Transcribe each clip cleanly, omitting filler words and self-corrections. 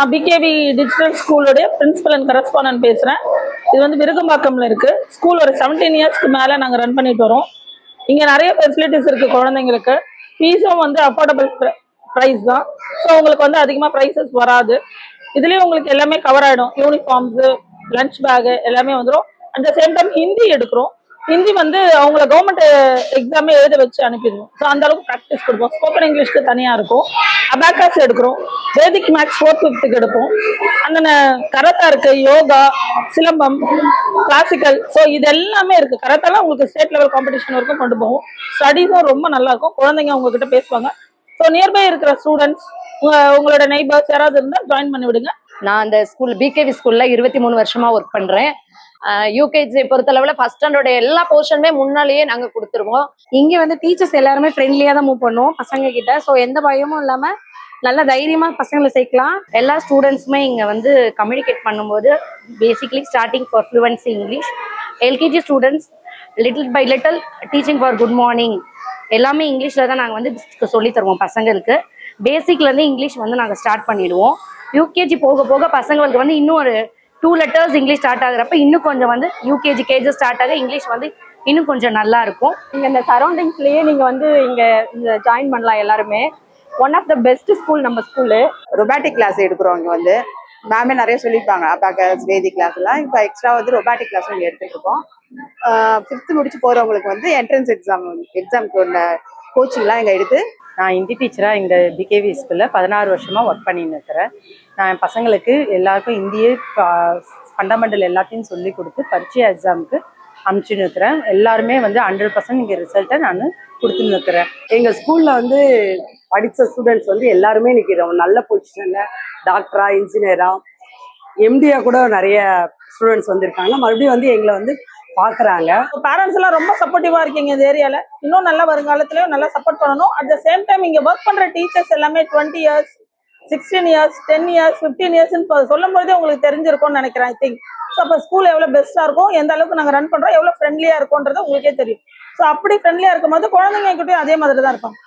நான் பிகேவி டிஜிட்டல் ஸ்கூலோடைய principal and correspondent பேசுகிறேன். இது வந்து விருகம்பாக்கம்ல இருக்குது. ஸ்கூல் ஒரு 17 இயர்ஸ்க்கு மேலே நாங்கள் ரன் பண்ணிட்டு வரோம். இங்கே நிறைய ஃபெசிலிட்டிஸ் இருக்குது குழந்தைங்களுக்கு. ஃபீஸும் வந்து அஃபோர்டபுள் ப்ரைஸ் தான். ஸோ உங்களுக்கு வந்து அதிகமாக ப்ரைஸஸ் வராது. இதுலேயும் உங்களுக்கு எல்லாமே கவர் ஆகிடும். யூனிஃபார்ம்ஸு, லஞ்ச் பேகு எல்லாமே வந்துடும். At the same time Hindi எடுக்கிறோம். ஹிந்தி வந்து அவங்கள கவர்மெண்ட் எக்ஸாமே எழுத வச்சு அனுப்பிடுவோம். ஸோ அந்த அளவுக்கு ப்ராக்டிஸ் கொடுப்போம். ஸ்போக்கன் இங்கிலீஷ்க்கு தனியாக இருக்கும். அபாக்கஸ் எடுக்கிறோம். வேதிக் மேக்ஸ் 4th 5th எடுப்போம். அந்த கராத்தே இருக்கு, யோகா, சிலம்பம், கிளாசிக்கல். ஸோ இது எல்லாமே இருக்கு. கராத்தெல்லாம் உங்களுக்கு ஸ்டேட் லெவல் காம்படிஷன் வரைக்கும் கொண்டு போவோம். ஸ்டடீஸும் ரொம்ப நல்லா இருக்கும். குழந்தைங்க உங்ககிட்ட பேசுவாங்க. ஸோ நியர்பை இருக்கிற ஸ்டூடெண்ட்ஸ், உங்களோட நெய்பர்ஸ் யாராவது இருந்தால் ஜாயின் பண்ணி விடுங்க. நான் அந்த ஸ்கூல் பிகேவி ஸ்கூல்ல 23 வருஷமா ஒர்க் பண்றேன். யூகேஜி பொறுத்தளவுல ஃபர்ஸ்ட் ஸ்டாண்டர்ட் எல்லா போர்ஷனுமே முன்னாலேயே நாங்க கொடுத்துருவோம். இங்க வந்து டீச்சர்ஸ் எல்லாருமே ஃப்ரெண்ட்லியா தான் மூவ் பண்ணுவோம் பசங்க கிட்ட. ஸோ எந்த பயமும் இல்லாம நல்ல தைரியமா பசங்களை சேர்க்கலாம். எல்லா ஸ்டூடெண்ட்ஸுமே இங்க வந்து கம்யூனிகேட் பண்ணும்போது basically starting for fluency English, LKG students little by little teaching for good morning எல்லாமே இங்கிலீஷ்ல தான் நாங்கள் வந்து சொல்லி தருவோம் பசங்களுக்கு. பேசிக்ல இருந்து இங்கிலீஷ் வந்து நாங்கள் ஸ்டார்ட் பண்ணிடுவோம். யூகேஜி போக போக பசங்களுக்கு வந்து இன்னும் ஒரு 2 letters இங்கிலீஷ் ஸ்டார்ட் ஆகுறப்ப இன்னும் கொஞ்சம் வந்து யூகேஜி கேஜி ஸ்டார்ட் ஆக இங்கிலீஷ் வந்து இன்னும் கொஞ்சம் நல்லா இருக்கும். இங்க இந்த சரௌண்டிங்ஸ்லயே நீங்க வந்து இங்க ஜாயின் பண்ணலாம். எல்லாருமே one of the best school நம்ம ஸ்கூலு. ரொபாட்டிக் கிளாஸ் எடுக்கிறோம். இங்கே வந்து மேமே நிறைய சொல்லியிருப்பாங்க. அபாக்கஸ், வேதிக் கிளாஸ் எல்லாம். இப்போ எக்ஸ்ட்ரா வந்து ரொபாட்டிக் கிளாஸும் இங்கே எடுத்துட்டு இருக்கோம். 5th முடிச்சு போறவங்களுக்கு வந்து என்ட்ரன்ஸ் எக்ஸாமுக்கு உள்ள கோச்சிங்லாம் இங்கே எடுத்து. நான் ஹிந்தி டீச்சராக இந்த பிகேவி ஸ்கூலில் 16 வருஷமாக ஒர்க் பண்ணின்னு இருக்கிறேன். நான் என் பசங்களுக்கு எல்லாருக்கும் இந்தியே ஃபண்டமெண்டல் எல்லாத்தையும் சொல்லி கொடுத்து பரீட்சை எக்ஸாமுக்கு அனுப்பிச்சுன்னு இருக்கிறேன். எல்லாருமே வந்து 100% இங்கே ரிசல்ட்டை நான் கொடுத்துன்னு இருக்கிறேன். எங்கள் ஸ்கூலில் வந்து படித்த ஸ்டூடெண்ட்ஸ் வந்து எல்லாருமே இன்னைக்கு நல்ல பொசிஷனில் டாக்டரா, இன்ஜினியரா, எம்டியா கூட நிறைய ஸ்டூடெண்ட்ஸ் வந்திருக்காங்க. மறுபடியும் வந்து எங்களை வந்து பாக்குறாங்க. பேரண்ட்ஸ் எல்லாம் ரொம்ப சப்போர்ட்டிவா இருக்கீங்க இந்த ஏரியால. இன்னும் நல்ல வருங்காலத்திலயும் நல்லா சப்போர்ட் பண்ணணும். அட் த சேம் டைம் இங்க ஒர்க் பண்ற டீச்சர்ஸ் எல்லாமே 20 years, 16 years, 10 years, 15 years சொல்லும் போதே உங்களுக்கு தெரிஞ்சிருக்கும்னு நினைக்கிறேன். ஐ திங்க் ஸோ அப்போ ஸ்கூல் எவ்வளவு பெஸ்டா இருக்கும், எந்த அளவுக்கு நாங்க ரன் பண்றோம், எவ்வளவு ஃப்ரெண்ட்லியா இருக்கும்ன்றது உங்களுக்கே தெரியும். ஸோ அப்படி ஃப்ரெண்ட்லியா இருக்கும் போது குழந்தைங்க கிட்டயும் அதே மாதிரி தான் இருப்பாங்க.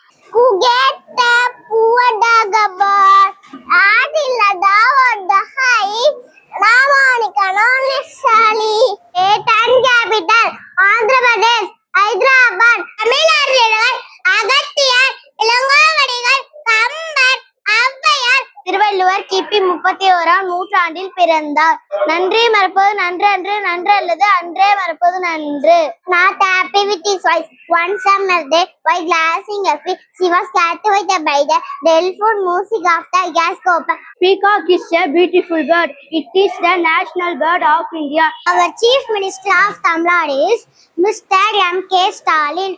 ஆந்திர பிரதேஷ், ஹைதராபாத், தமிழ்நாடு, அகத்தியர், இளங்கோவடிகள், கம்பர், ஔவையார், திருவள்ளுவர் கிபி 31ஆம் நூற்றாண்டில் பிறந்தார். நன்றி மறப்பது நன்று அன்று, நன்று அல்லது அன்றே மறப்பது நன்று. Not happy with his wife. One summer day, while glancing at it, she was captivated by the telephone music of the gas copper. Peacock is a beautiful bird. It is the national bird of India. Our Chief Minister of Tamil Nadu is Mr. M.K. Stalin.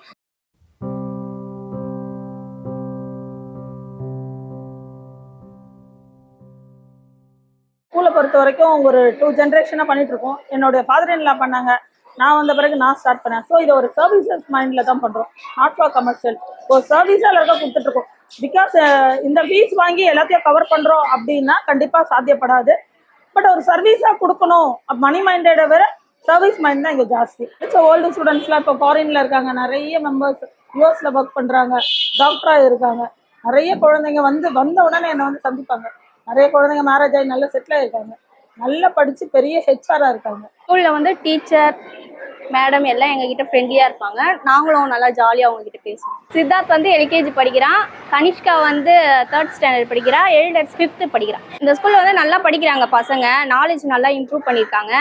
ஸ்கூலை பொறுத்த வரைக்கும் ஒரு 2 ஜென்ரேஷனாக பண்ணிட்டு இருக்கோம். என்னுடைய father in-law பண்ணாங்க, நான் வந்த பிறகு நான் ஸ்டார்ட் பண்ணேன். ஸோ இதை ஒரு சர்வீசஸ் மைண்டில் தான் பண்ணுறோம், நாட் ஃபார் கமர்ஷியல். ஒரு சர்வீஸாக எல்லாருக்கும் கொடுத்துட்ருக்கோம். பிகாஸ் இந்த ஃபீஸ் வாங்கி எல்லாத்தையும் கவர் பண்ணுறோம் அப்படின்னா கண்டிப்பாக சாத்தியப்படாது. பட் ஒரு சர்வீஸாக கொடுக்கணும், மணி மைண்டடை விட சர்வீஸ் மைண்ட் தான் இங்கே ஜாஸ்தி. ஸோ ஓல்டு ஸ்டூடெண்ட்ஸ்லாம் இப்போ ஃபாரினில் இருக்காங்க, நிறைய மெம்பர்ஸ் யூஎஸில் ஒர்க் பண்ணுறாங்க, டாக்டராக இருக்காங்க. நிறைய குழந்தைங்க வந்த உடனே என்னை வந்து சந்திப்பாங்க. நிறைய குழந்தைங்க மேரேஜ் ஆகி நல்ல செட்டில் ஆயிருக்காங்க, நல்லா படிச்சு பெரிய ஹெச்ஆரா இருக்காங்க. ஸ்கூல்ல வந்து டீச்சர் மேடம் எல்லாம் எங்ககிட்ட ஃப்ரெண்ட்லியா இருப்பாங்க. நாங்களும் நல்லா ஜாலியா அவங்க கிட்ட பேசுவோம். சித்தார்த் வந்து எல்கேஜி படிக்கிறான், கனிஷ்கா வந்து 3rd standard படிக்கிறா, எல்டர்ஸ் 5th படிக்கிறான். இந்த ஸ்கூல்ல வந்து நல்லா படிக்கிறாங்க பசங்க, நாலேஜ் நல்லா இம்ப்ரூவ் பண்ணியிருக்காங்க.